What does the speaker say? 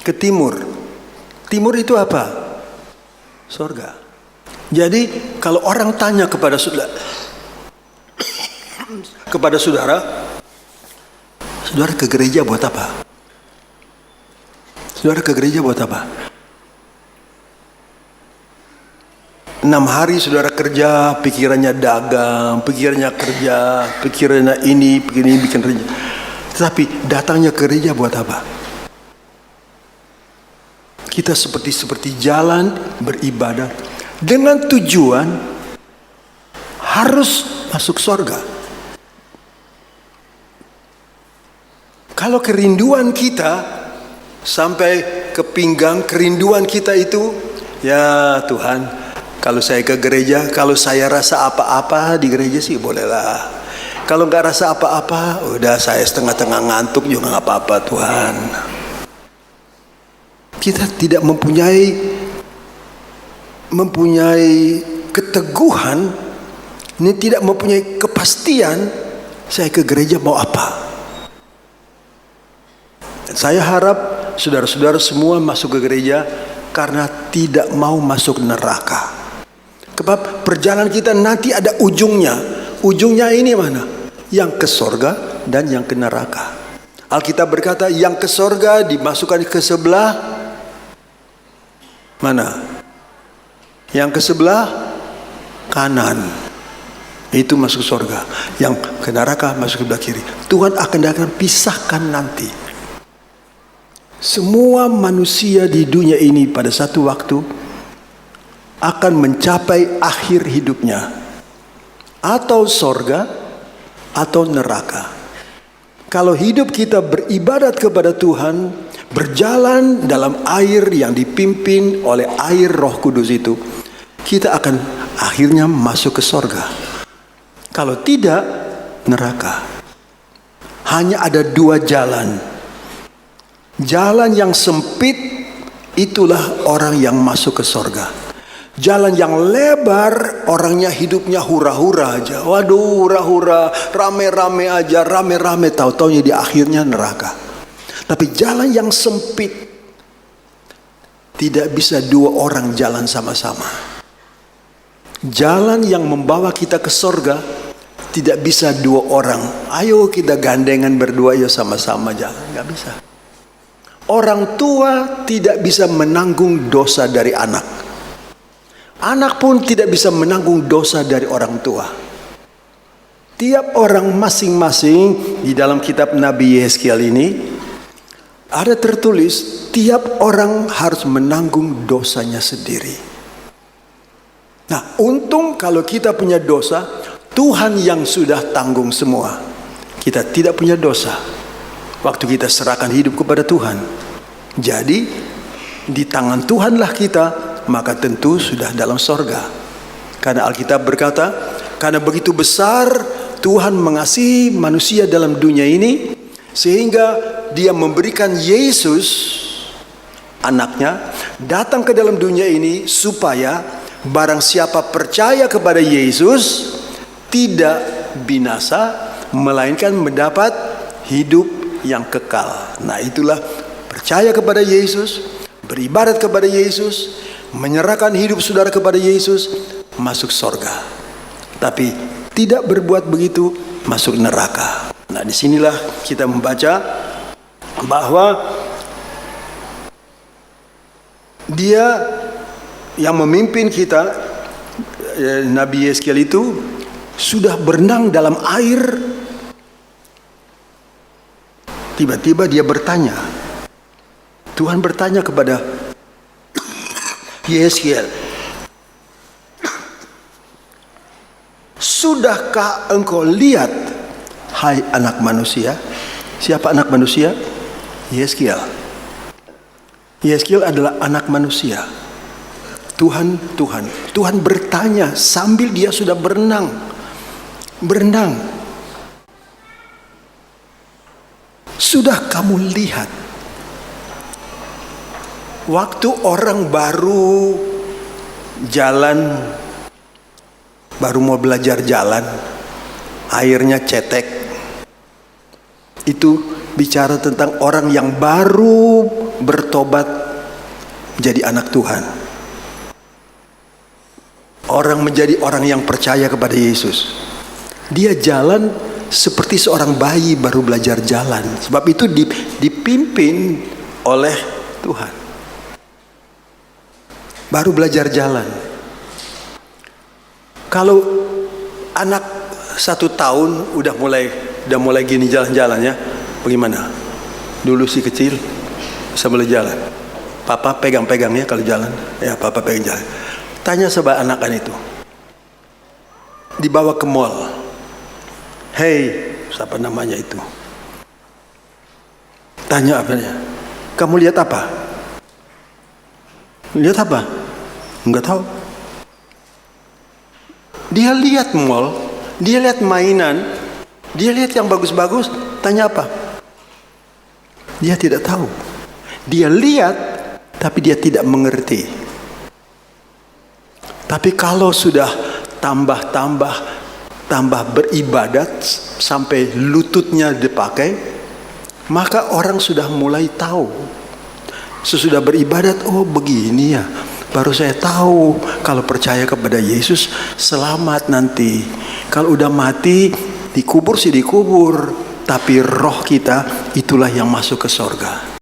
ke timur. Timur itu apa? Sorga. Jadi kalau orang tanya kepada saudara, saudara ke gereja buat apa? Saudara ke gereja buat apa? 6 hari saudara kerja, pikirannya dagang, pikirannya kerja, pikirannya ini, bikin kerja. Tetapi datangnya ke gereja buat apa? Kita seperti jalan beribadah dengan tujuan harus masuk surga. Kalau kerinduan kita sampai ke pinggang, kerinduan kita itu, ya Tuhan, kalau saya ke gereja, kalau saya rasa apa-apa di gereja sih bolehlah. Kalau nggak rasa apa-apa, udah saya setengah-tengah ngantuk juga nggak apa-apa Tuhan. Kita tidak mempunyai keteguhan, ini tidak mempunyai kepastian. Saya ke gereja mau apa? Saya harap saudara-saudara semua masuk ke gereja karena tidak mau masuk neraka. Sebab perjalanan kita nanti ada ujungnya. Ujungnya ini mana? Yang ke sorga dan yang ke neraka. Alkitab berkata yang ke sorga dimasukkan ke sebelah mana? Yang ke sebelah kanan. Itu masuk sorga. Yang ke neraka masuk ke sebelah kiri. Tuhan akan pisahkan nanti. Semua manusia di dunia ini pada satu waktu akan mencapai akhir hidupnya, atau sorga atau neraka. Kalau hidup kita beribadat kepada Tuhan, berjalan dalam air yang dipimpin oleh air Roh Kudus itu, kita akan akhirnya masuk ke sorga. Kalau tidak, neraka. Hanya ada 2 jalan. Jalan yang sempit itulah orang yang masuk ke sorga. Jalan yang lebar, orangnya hidupnya hura-hura aja. Waduh, hura-hura, rame-rame aja, rame-rame, tahu-taunya di akhirnya neraka. Tapi jalan yang sempit, tidak bisa 2 orang jalan sama-sama. Jalan yang membawa kita ke sorga, tidak bisa 2 orang. Ayo kita gandengan berdua, ya sama-sama jalan. Gak bisa. Orang tua tidak bisa menanggung dosa dari anak. Anak pun tidak bisa menanggung dosa dari orang tua. Tiap orang masing-masing di dalam kitab Nabi Yeskiel ini ada tertulis tiap orang harus menanggung dosanya sendiri. Nah, untung kalau kita punya dosa, Tuhan yang sudah tanggung semua. Kita tidak punya dosa waktu kita serahkan hidup kepada Tuhan. Jadi di tangan Tuhanlah kita, maka tentu sudah dalam sorga. Karena Alkitab berkata, karena begitu besar Tuhan mengasihi manusia dalam dunia ini, sehingga dia memberikan Yesus anaknya datang ke dalam dunia ini supaya barang siapa percaya kepada Yesus tidak binasa, melainkan mendapat hidup yang kekal. Nah, itulah percaya kepada Yesus, beribadat kepada Yesus, menyerahkan hidup saudara kepada Yesus, masuk sorga. Tapi tidak berbuat begitu, masuk neraka. Nah, disinilah kita membaca bahwa dia yang memimpin kita, Nabi Yeskiel itu sudah berenang dalam air. Tiba-tiba dia bertanya, Tuhan bertanya kepada Yeskiel, sudahkah engkau lihat, hai anak manusia? Siapa anak manusia? Yeskiel. Yeskiel adalah anak manusia. Tuhan bertanya sambil dia sudah berenang. Sudah kamu lihat waktu orang baru mau belajar jalan, airnya cetek. Itu bicara tentang orang yang baru bertobat jadi anak Tuhan, orang menjadi orang yang percaya kepada Yesus, dia jalan seperti seorang bayi baru belajar jalan. Sebab itu dipimpin oleh Tuhan. Baru belajar jalan. Kalau anak 1 tahun udah mulai gini jalan-jalannya, bagaimana? Dulu si kecil bisa boleh jalan. Papa pegang-pegang ya kalau jalan. Ya, papa pegang jalan. Tanya sama anak-anak itu. Dibawa ke mall. Hei, siapa namanya itu? Tanya apanya? Kamu lihat apa? Lihat apa? Enggak tahu. Dia lihat mall, dia lihat mainan, dia lihat yang bagus-bagus. Tanya apa? Dia tidak tahu. Dia lihat, tapi dia tidak mengerti. Tapi kalau sudah tambah beribadat sampai lututnya dipakai, maka orang sudah mulai tahu. Sesudah beribadat, oh begini ya, baru saya tahu kalau percaya kepada Yesus selamat nanti. Kalau udah mati dikubur sih dikubur, tapi roh kita itulah yang masuk ke sorga.